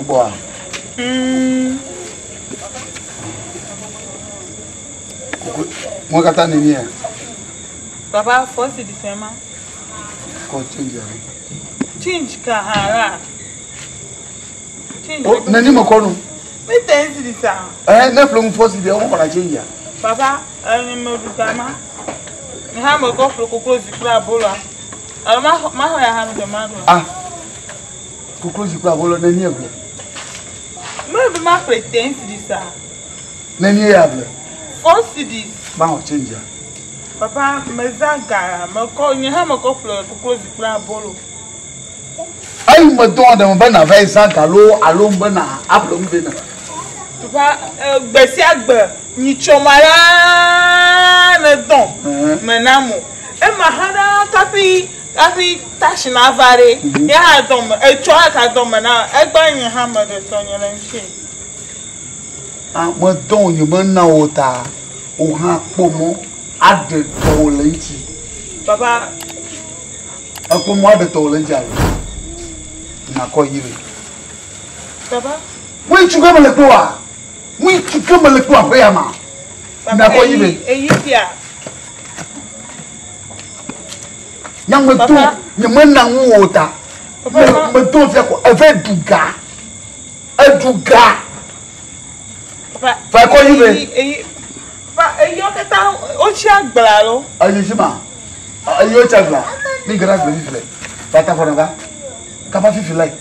Boa. Moi kata nini ya? Papa force di sema. Ko change ya. Change kahara. Change. Oh, nani makono? Me tenzi di sa. Ne flom force di o para change ya. Papa, ani mo du kama. Ni ha mo ko flo close kura bola. Ala ma ho ya ha no de ma do. Ah. Ko close kura bola nani ya bla. Me be ma pretense di sa. Nani ya bla. Force di. Ma o change ya. Papa, me zagara, me ko ni ha mo ko flo close kura bola. Ai mo don da mo ba na vai san kalo alo mo na aplo mo be na. Papa, gbesi agbe ni chomara na don. Menamo. E ma hada kapi tashi na vare. Ya ha don e cho aka don na e gba yin ha mo de so yin nse. Ah mo don yin mo na o ta o ha po mo ade to lenti. Papa, Ako mo ade to lenti ale. Na ko yire. Papa. We chuga mo le ko wa. We chuga mo le ko wa ya ma. Na ko yire. E yipia. Yang me to, ni mo na nwota. Me to fe ko e fe duga. E duga. Papa. Fa ko yire. Papa, e yo keta o chi agbara lo. Ayi sima. Ayi o chagla. Ni gara gbe fifile. Bata fo nga. Ka ba fifile.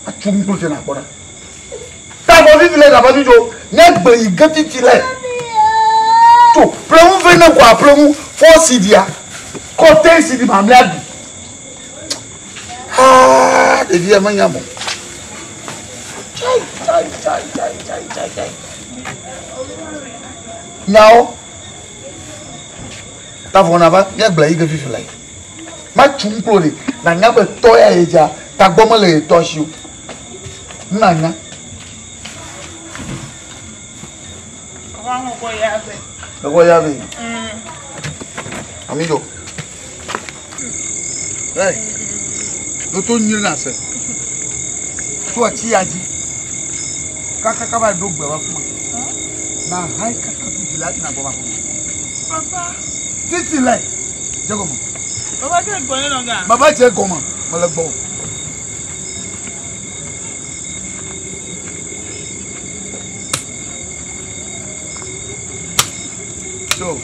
A chum ko fe na kora. Ta bo fifile da ba jo. Ne gbe yi ga fifile. To, plemu fe na kwa plemu force dia. Côté si di mamladi. Ah, de dia manya mo. Chai. Now, ta fona ba, ya gba yi ga fifi lai. Ma chumpo le, na nya be to ya eja, ta gbomo le to shi o. Na nya. Papa ko ya be. Ko ya be. Amigo. Hey. No to nyi na se. To achi aji. Kaka ba do gbe wa fun. Na hai kaka bi la na bo ba fun. Papa. Titi lai. Jago mo. Papa ke gbo ni no ga. Baba je go mo. Mo le gbo. So,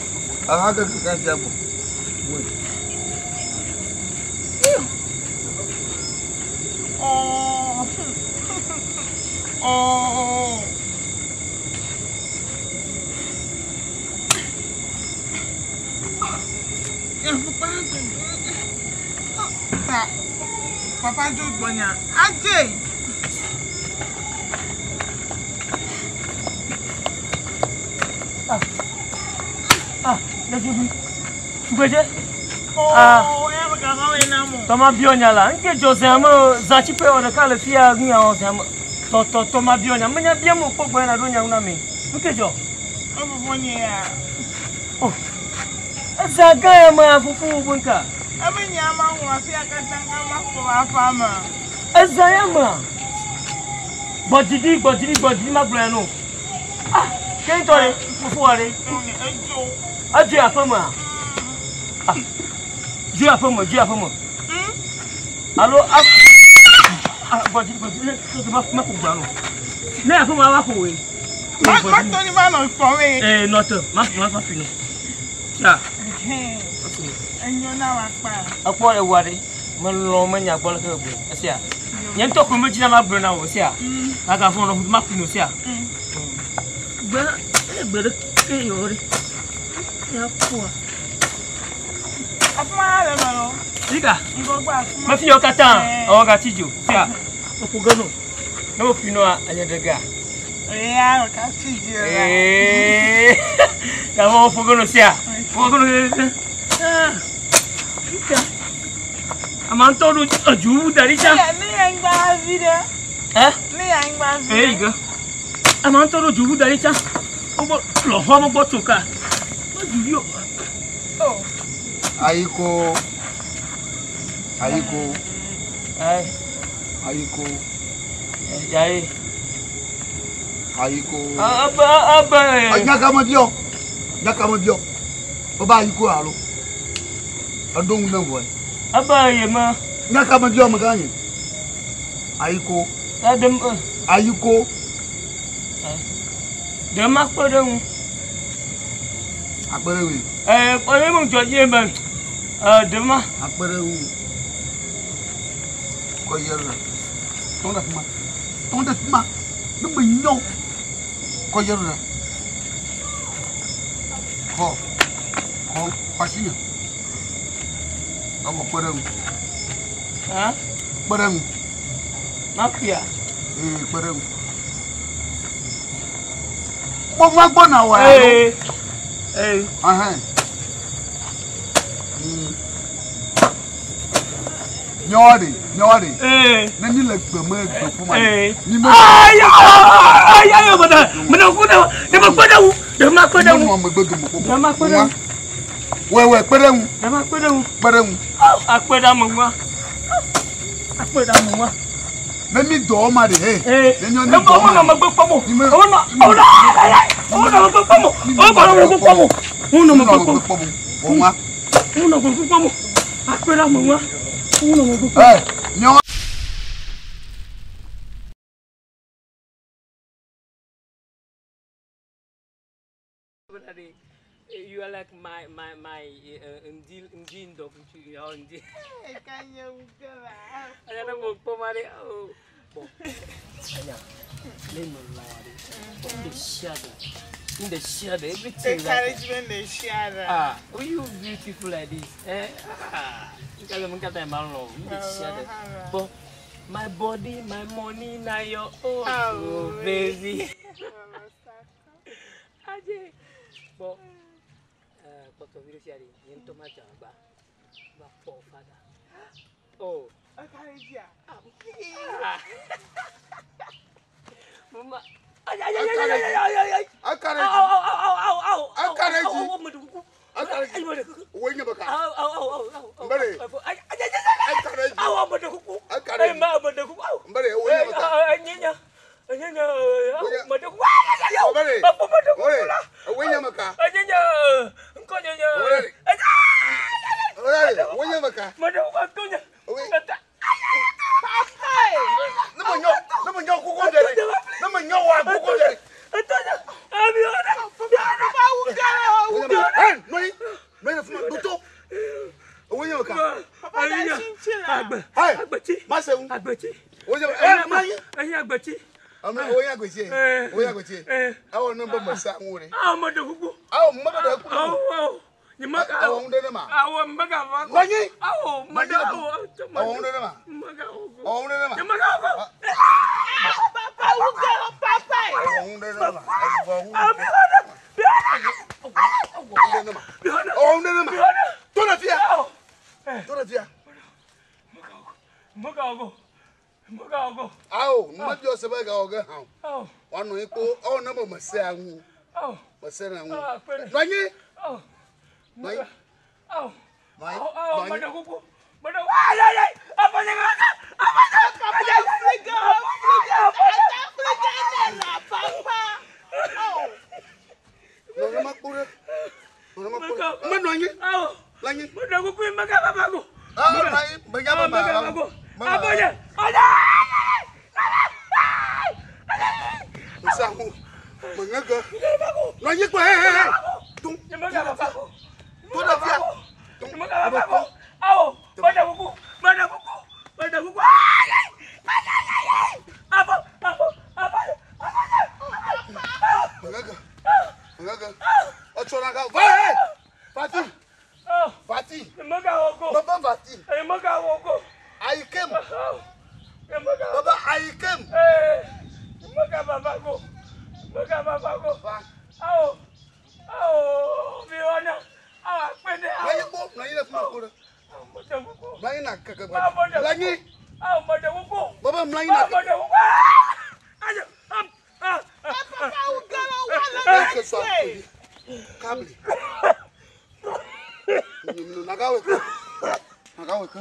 I had to catch up. Oh. Papa do bonya. Aje. Tubeje? Ya baka mawe na mo. Toma bionya la. Nke Jose amo zachi pe ona kale fia nya o sama. To toma bionya. Menya bia mo pogbo na do nya una mi. Nke jo. Obo bonye ya. Oh. Azaga ya ma fufu bunka. Amenya ma ho afia katanga ma ko afama. Azaya ma. Bojidi ma brano. Ah, quem tore fufu are? Aje afama. Ah. Dia afama. Allo bojidi to ma ko brano. Na afama wa ko we. Ma to ni ma no ko we. Not ma fino. Ya. Enyo na wa pa. Apo e ware. Mo lo manya bol ka bu. Asia. Yen to ko mo jina ma brana wo sia. Aka fo no ma fino sia. Gbe ke yori. Ya po. Afuma le ma. Diga. Ngo gba afuma. Ma fi yo katan. O ga tijo. Sia. Opo gano. Na mo fino a anya daga. Ya ka tijo. Ka mo fo gano sia. Fo gano. Diga. Amanto do aju dari cha. Ni ngba video. Ni ngba video. Iga. Amanto do aju dari cha. Obo lo ho mo botoka. O juyo. Ayiko. Ai. Ayiko. Jai. Ayiko. Apa. Nyaka madio. Baba ayiko alo. Adong na boy. Apa ye ma? Nyaka madio maganye. Ayiko. Adam. Ayiko. Dem akpodong. Akpere wi. Pore mo joje ban. Dem Akpere wi. Ko yera. Tonda kuma. Du binyo. Ko yera. Ko pasinya. Aku perang. Ha? Perang. Mafia. Perang. Mau na wa. Aha. Nyori. Na ni le gbeme gbefuma. Ni me. Ay, bada. Mana ku da. Dem akpodong. Dem akpodong. Wewe perang. Dem akpodong. Perang. Akpodong mo. Na mi do ma de Nyo ni do ma magbo pamo. You are like my engine dog. In the shadow, everything. Encouragement in the shadow. Were you beautiful like this? But my body, my money, now your own. Oh, baby. But we share it. You don't matter about father. Oh, Mama. mino nagawe ka. Nagawe ka.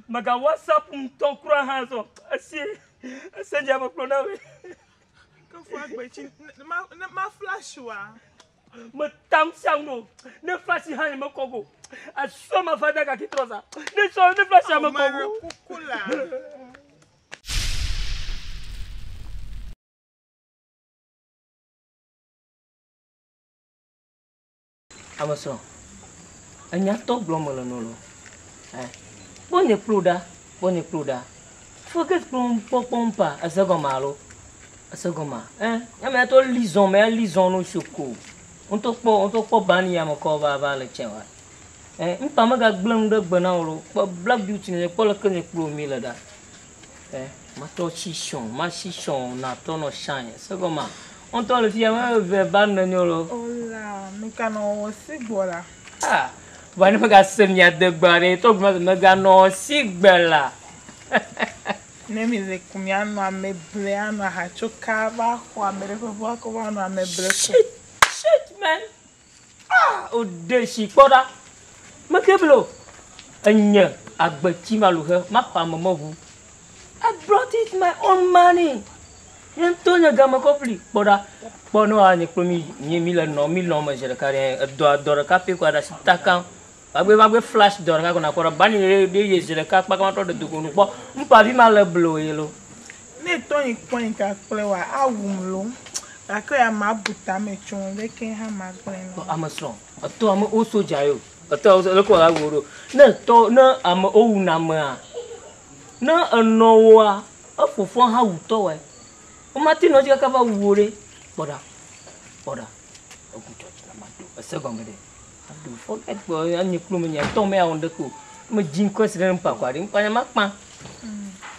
Maga WhatsApp ton kura hazo. Ase jama klona we. Ko fu agbechi ma flash wa. Me tam no. Ne flash han me kogo. Aso ma fada ka kitrosa. Ne so ne flash ma kogo. Kukula. Amaso. Anya to blomo la nolo. Bonne pruda. Faut pompa asagomalo. Asagoma. Ya to lison no choko. On to po bani ya mako va le chewa. Mpama ga gblem de gbanawlo. Black beauty ne ko le kene pro mi la da. Ma to chichon na to no shine. Asagoma. On to le fia ma ve ban na nyolo. Ola, me kano sigbola. Vani me ga semia de gbare to me ga no sigbela. Name is Kumiano Amebleano Hachokava, or Americano Ameble. Shit, man. Oh, there she quarter. Macablo. And yeah, I bet Timalu, my palm movu. I brought it my own money. Antonio Gamacopli, Bono, and Crumi, Yemila, no Miloma, Jeracare, a door capi, quite a stack. I will flash door. I'm going to bunny days. The cat back out of the Dugun. Mpavima le blow yellow. Tony point at Plewa, I won't. I can't have Buta Metron. They can't have my brain. I'm a strong. A two am also jail. A thousand local I would. No, I'm old number. No, a no, a for 4 how to it. Martino Jacava worry. Boda. A good judge. A second day. Forget boy, and you pluming your tommy on the cook. My gin question papa, in Panama.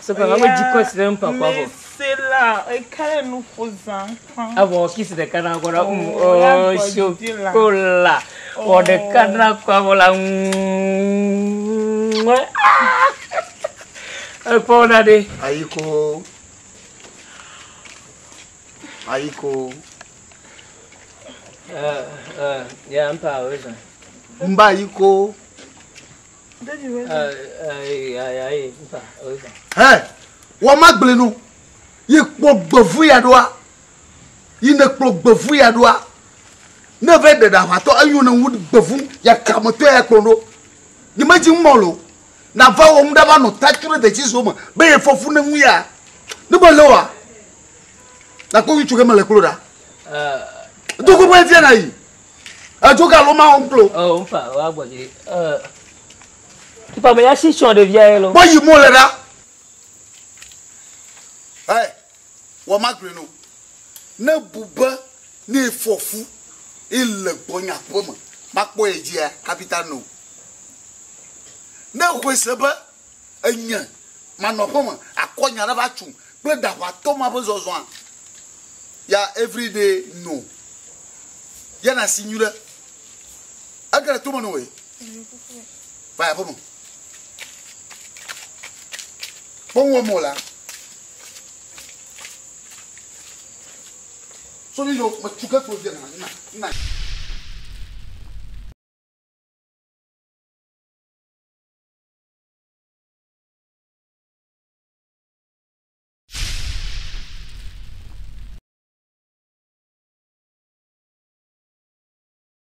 So I'm a gin question papa. Silla, I can't know for some. I will kiss the canagora. Oh, so cola. Or the canacola. Upon a day. Aiko. Yeah, I'm power. Mbaiko. Wamagbelenu. Ye kpogbevu ya doa. Yine kpogbevu ya doa. Ne vede da wato ayuna wud bevu ya kamoto ya klono. Ni maji molo. Na va wo mdaba no takire de chisoma. Be ye fofu ne nwia. Ne bolowa. Na ko wichuke mele kloda. Dugu bwe tie na yi. Ajoka lo ma onklo. Oh, mpa wa gboje. Tu pa me ya chichon de vieille lo. Boy you mo le da. Wo magrenu. Na buba ni fofu ile gbonya poma. Makpo ejia capital no. Na kweseba anya manopoma akonya na ba chu pe da wa to ma bo zozo a ya everyday no ya na sinyura agara to mo no we vai pomo pomo mola so ni yo ma chuka to de na